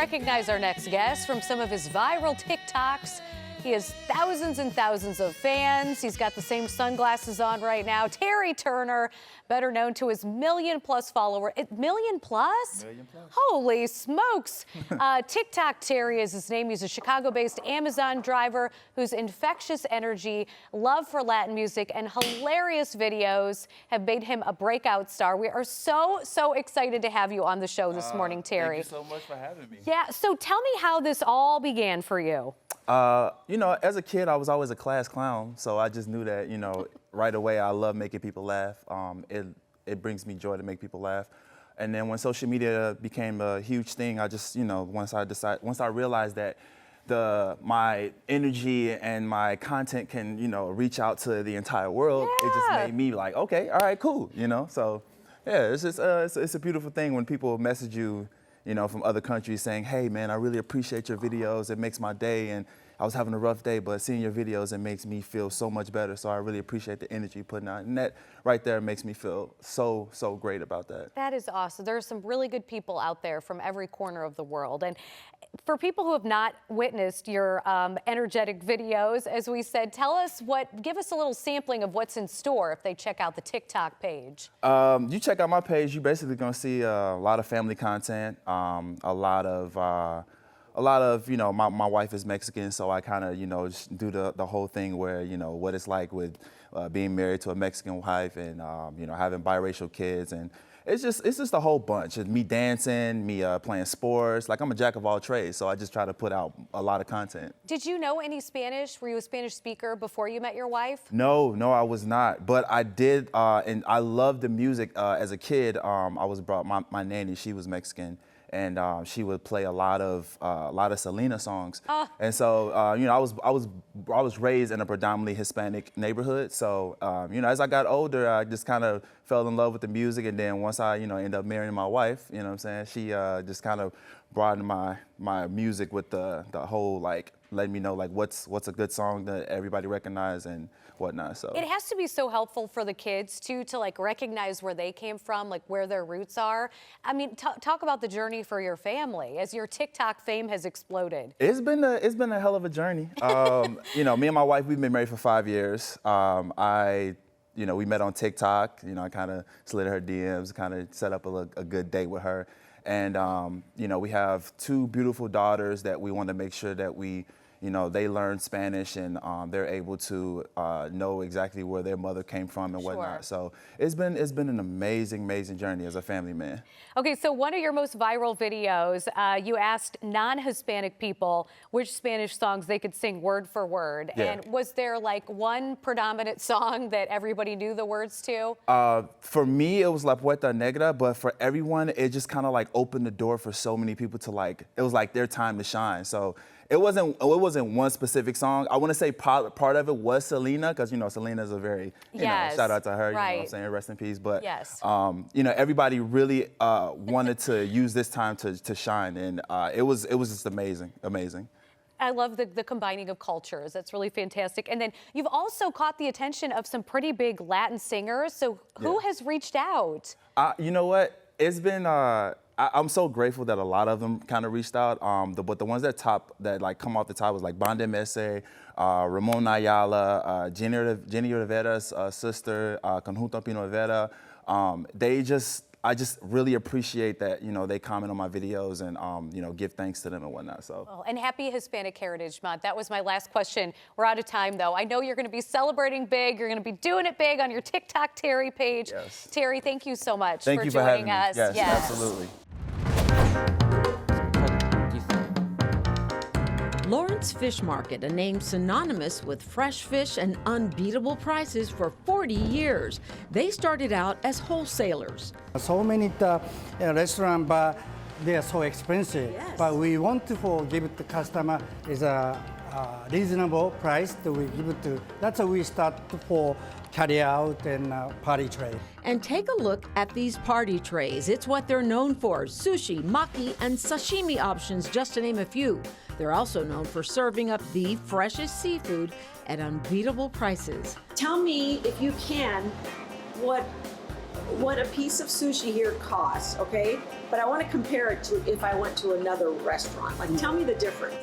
[SPEAKER 12] recognize our next guest from some of his viral TikToks. He has thousands and thousands of fans. He's got the same sunglasses on right now. Terry Turner, better known to his million-plus followers. Million plus? Million plus. Holy smokes. TikTok Terry is his name. He's a Chicago-based Amazon driver whose infectious energy, love for Latin music, and hilarious videos have made him a breakout star. We are so excited to have you on the show this morning, Terry.
[SPEAKER 8] Thank you so much for having me.
[SPEAKER 12] Yeah, so tell me how this all began for you.
[SPEAKER 8] You know, as a kid, I was always a class clown, so I just knew that, you know, right away I love making people laugh. It brings me joy to make people laugh. And then when social media became a huge thing, I just, you know, once I realized that my energy and my content can, you know, reach out to the entire world, it just made me like, okay, all right, cool, you know. So yeah, it's just it's a beautiful thing when people message you, you know, from other countries saying, hey man, I really appreciate your videos. It makes my day, and I was having a rough day, but seeing your videos, it makes me feel so much better. So I really appreciate the energy you're putting out. And that right there makes me feel so great about that.
[SPEAKER 12] That is awesome. There are some really good people out there from every corner of the world. And for people who have not witnessed your energetic videos, as we said, give us a little sampling of what's in store if they check out the TikTok page.
[SPEAKER 8] You check out my page, you're basically gonna see a lot of family content, a lot of, you know, my wife is Mexican, so I kind of, you know, just do the whole thing where, you know, what it's like with being married to a Mexican wife and, you know, having biracial kids. And it's just a whole bunch. It's me dancing, me playing sports. Like, I'm a jack of all trades, so I just try to put out a lot of content.
[SPEAKER 12] Did you know any Spanish? Were you a Spanish speaker before you met your wife?
[SPEAKER 8] No, I was not. But I did, and I loved the music. As a kid, I was brought, my nanny, she was Mexican. And she would play a lot of Selena songs, and so you know, I was raised in a predominantly Hispanic neighborhood. So you know, as I got older, I just kind of fell in love with the music, and then once I, you know, ended up marrying my wife, you know what I'm saying, she just kind of broadened my music with the whole, like, letting me know like what's a good song that everybody recognize and whatnot. So
[SPEAKER 12] it has to be so helpful for the kids too, to like recognize where they came from, like where their roots are. I mean, talk about the journey for your family as your TikTok fame has exploded.
[SPEAKER 8] It's been a hell of a journey. You know, me and my wife, we've been married for 5 years. You know, we met on TikTok. You know, I kind of slid her DMs, kind of set up a good date with her. And, you know, we have 2 beautiful daughters that we want to make sure that you know, they learn Spanish and they're able to know exactly where their mother came from and whatnot. So it's been an amazing journey as a family man.
[SPEAKER 12] Okay, so one of your most viral videos, you asked non-Hispanic people which Spanish songs they could sing word for word.
[SPEAKER 8] Yeah.
[SPEAKER 12] And was there like one predominant song that everybody knew the words to?
[SPEAKER 8] For me, it was La Puerta Negra, but for everyone, it just kind of like opened the door for so many people to like, it was like their time to shine. So it wasn't one specific song. I want to say part of it was Selena, because, you know, Selena's a very, you know, shout out to her, you know what I'm saying, rest in peace. But, you know, everybody really wanted to use this time to shine, and it was just amazing.
[SPEAKER 12] I love the combining of cultures. That's really fantastic. And then you've also caught the attention of some pretty big Latin singers. So who has reached out?
[SPEAKER 8] You know what? It's been, I'm so grateful that a lot of them kind of reached out. But the ones that like come off the top was like Banda Mese, Ramon Ayala, Jenny Rivera's sister, Conjunto Primavera. I just really appreciate that, you know, they comment on my videos and, you know, give thanks to them and whatnot. So.
[SPEAKER 12] Oh, and happy Hispanic Heritage Month. That was my last question. We're out of time, though. I know you're going to be celebrating big. You're going to be doing it big on your TikTok Terry page.
[SPEAKER 8] Yes.
[SPEAKER 12] Terry, thank you so much
[SPEAKER 8] for
[SPEAKER 12] joining us.
[SPEAKER 8] Yes, absolutely.
[SPEAKER 5] Lawrence Fish Market, a name synonymous with fresh fish and unbeatable prices for 40 years. They started out as wholesalers.
[SPEAKER 9] So many restaurants, but they are so expensive.
[SPEAKER 5] Yes.
[SPEAKER 9] But we want to give the customer is a reasonable price that we give it to. That's how we start for carry out and party tray.
[SPEAKER 5] And take a look at these party trays. It's what they're known for: sushi, maki, and sashimi options, just to name a few. They're also known for serving up the freshest seafood at unbeatable prices.
[SPEAKER 20] Tell me, if you can, what
[SPEAKER 5] what a piece of sushi here costs, okay? But I want to compare it to if I went to another restaurant. Like, tell me the difference.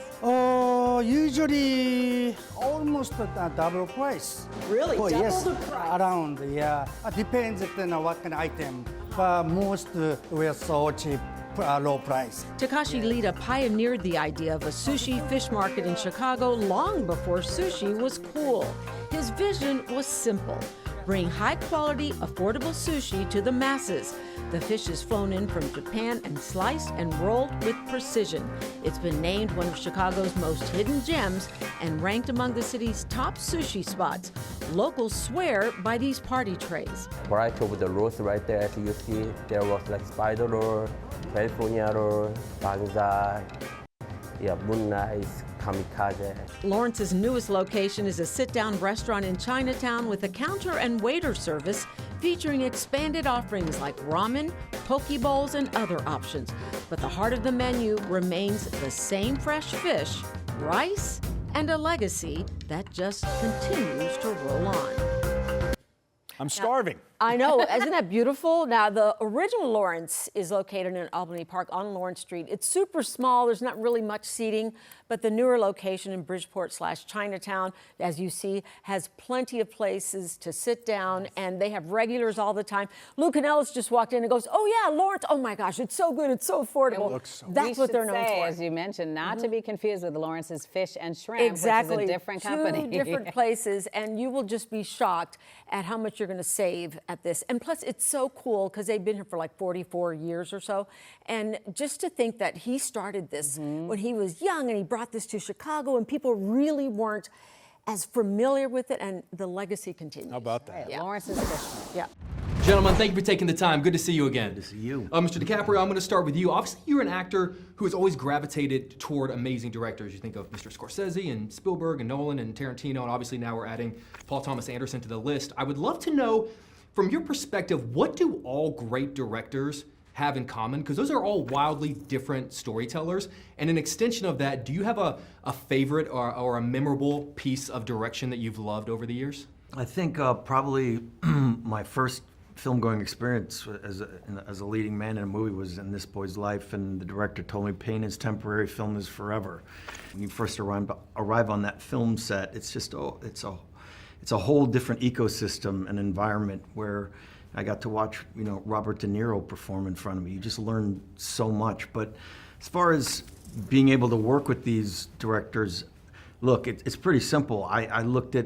[SPEAKER 9] Usually almost double price.
[SPEAKER 5] Really?
[SPEAKER 9] Oh,
[SPEAKER 5] Double
[SPEAKER 9] yes,
[SPEAKER 5] the price?
[SPEAKER 9] around, yeah. Depends on what kind of item. But most were so cheap, low price.
[SPEAKER 5] Takashi Lita pioneered the idea of a sushi fish market in Chicago long before sushi was cool. His vision was simple: bring high-quality, affordable sushi to the masses. The fish is flown in from Japan and sliced and rolled with precision. It's been named one of Chicago's most hidden gems and ranked among the city's top sushi spots. Locals swear by these party trays.
[SPEAKER 2] Variety of the rolls right there, as you see, there was like spider roll, California roll, banzai, moonlight, kamikaze.
[SPEAKER 5] Lawrence's newest location is a sit-down restaurant in Chinatown with a counter and waiter service featuring expanded offerings like ramen, poke bowls, and other options. But the heart of the menu remains the same fresh fish, rice, and a legacy that just continues to roll on.
[SPEAKER 11] I'm starving.
[SPEAKER 5] I know, isn't that beautiful? Now, the original Lawrence is located in Albany Park on Lawrence Street. It's super small, there's not really much seating, but the newer location in Bridgeport/Chinatown, as you see, has plenty of places to sit down, and they have regulars all the time. Lou Canellis just walked in and goes, "Oh yeah, Lawrence, oh my gosh, it's so good, it's so affordable."
[SPEAKER 12] It looks so
[SPEAKER 5] That's what they're known for.
[SPEAKER 12] As you mentioned, not to be confused with Lawrence's Fish and Shrimp,
[SPEAKER 5] Exactly.
[SPEAKER 12] which is a different company.
[SPEAKER 5] Two different places, and you will just be shocked at how much you're going to save at this. And plus, it's so cool because they've been here for like 44 years or so. And just to think that he started this when he was young and he brought this to Chicago and people really weren't as familiar with it, and the legacy continues.
[SPEAKER 11] How about that?
[SPEAKER 12] Right, Lawrence's Fish.
[SPEAKER 5] Yeah.
[SPEAKER 17] Gentlemen, thank you for taking the time. Good to see you again.
[SPEAKER 20] Good to see you.
[SPEAKER 17] Mr. DiCaprio, I'm going to start with you. Obviously, you're an actor who has always gravitated toward amazing directors. You think of Mr. Scorsese and Spielberg and Nolan and Tarantino, and obviously now we're adding Paul Thomas Anderson to the list. I would love to know, from your perspective, what do all great directors have in common? Because those are all wildly different storytellers. And an extension of that, do you have a favorite or a memorable piece of direction that you've loved over the years?
[SPEAKER 20] I think probably my first film-going experience as a leading man in a movie was in This Boy's Life, and the director told me pain is temporary, film is forever. When you first arrive on that film set, it's just it's a whole different ecosystem and environment where I got to watch, Robert De Niro perform in front of me. You just learn so much. But as far as being able to work with these directors, look, it's pretty simple. I looked at,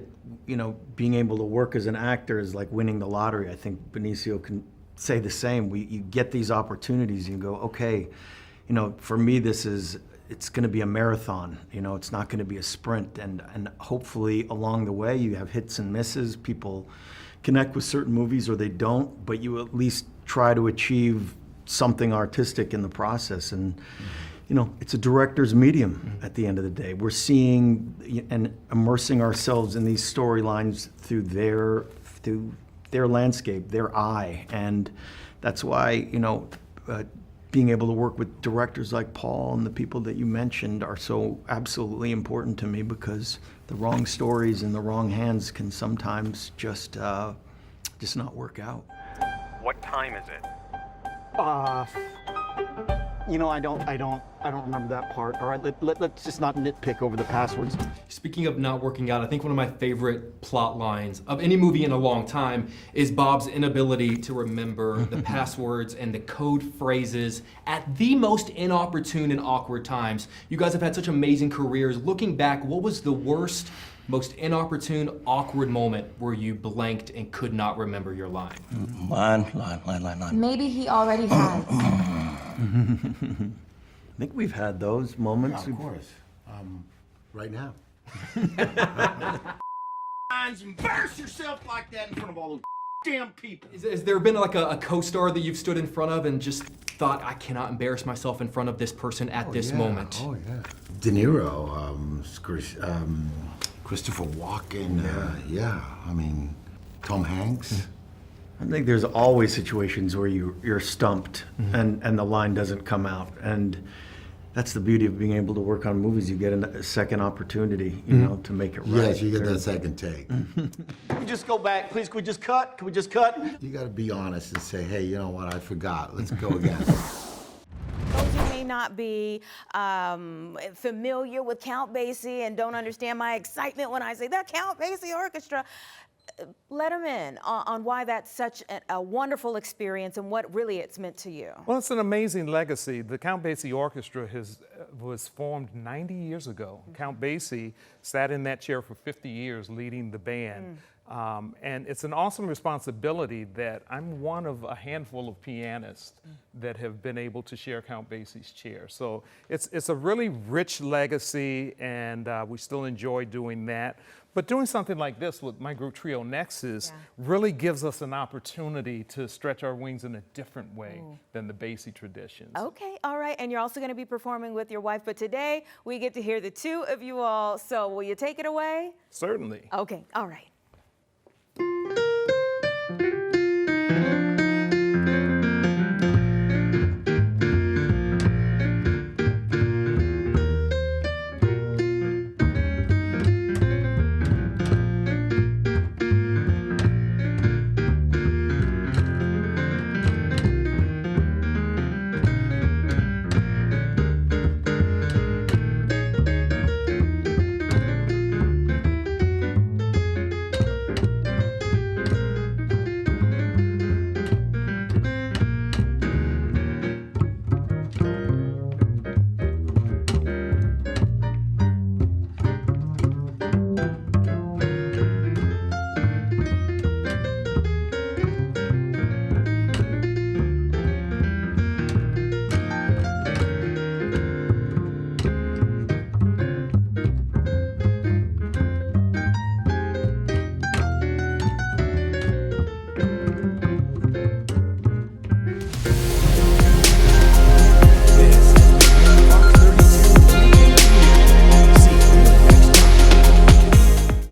[SPEAKER 20] being able to work as an actor is like winning the lottery. I think Benicio can say the same. You get these opportunities, you go, okay, for me it's going to be a marathon. It's not going to be a sprint. And hopefully along the way you have hits and misses. People connect with certain movies or they don't, but you at least try to achieve something artistic in the process. And it's a director's medium at the end of the day. We're seeing and immersing ourselves in these storylines through their landscape, their eye. And that's why, being able to work with directors like Paul and the people that you mentioned are so absolutely important to me, because the wrong stories in the wrong hands can sometimes just not work out.
[SPEAKER 21] What time is it?
[SPEAKER 28] I don't remember that part. All right, let's just not nitpick over the passwords.
[SPEAKER 17] Speaking of not working out, I think one of my favorite plot lines of any movie in a long time is Bob's inability to remember the passwords and the code phrases at the most inopportune and awkward times. You guys have had such amazing careers. Looking back, what was the worst, most inopportune, awkward moment where you blanked and could not remember your line?
[SPEAKER 20] Line.
[SPEAKER 10] Maybe he already has.
[SPEAKER 20] I think we've had those moments.
[SPEAKER 15] Yeah, of course. Right now.
[SPEAKER 18] Embarrass yourself like that in front of all those damn people.
[SPEAKER 17] Has there been like a co-star that you've stood in front of and just thought, I cannot embarrass myself in front of this person at this moment?
[SPEAKER 15] Oh, yeah. De Niro, Christopher Walken, Tom Hanks.
[SPEAKER 20] I think there's always situations where you're stumped and the line doesn't come out. And That's the beauty of being able to work on movies. You get a second opportunity, you know, to make it right.
[SPEAKER 3] Yes, you get that second take.
[SPEAKER 18] Can we just go back, please? Can we just cut? Can we just cut?
[SPEAKER 3] You got to be honest and say, hey, you know what? I forgot. Let's go again.
[SPEAKER 7] Those who may not be familiar with Count Basie and don't understand my excitement when I say the Count Basie Orchestra, let them in on why that's such a wonderful experience and what really it's meant to you.
[SPEAKER 22] Well, it's an amazing legacy. The Count Basie Orchestra was formed 90 years ago. Count Basie sat in that chair for 50 years leading the band. And it's an awesome responsibility that I'm one of a handful of pianists that have been able to share Count Basie's chair. So it's a really rich legacy, and we still enjoy doing that. But doing something like this with my group Trio Nexus really gives us an opportunity to stretch our wings in a different way than the Basie traditions.
[SPEAKER 7] Okay, all right, and you're also going to be performing with your wife, but today we get to hear the two of you all, so will you take it away?
[SPEAKER 22] Certainly.
[SPEAKER 7] Okay, all right.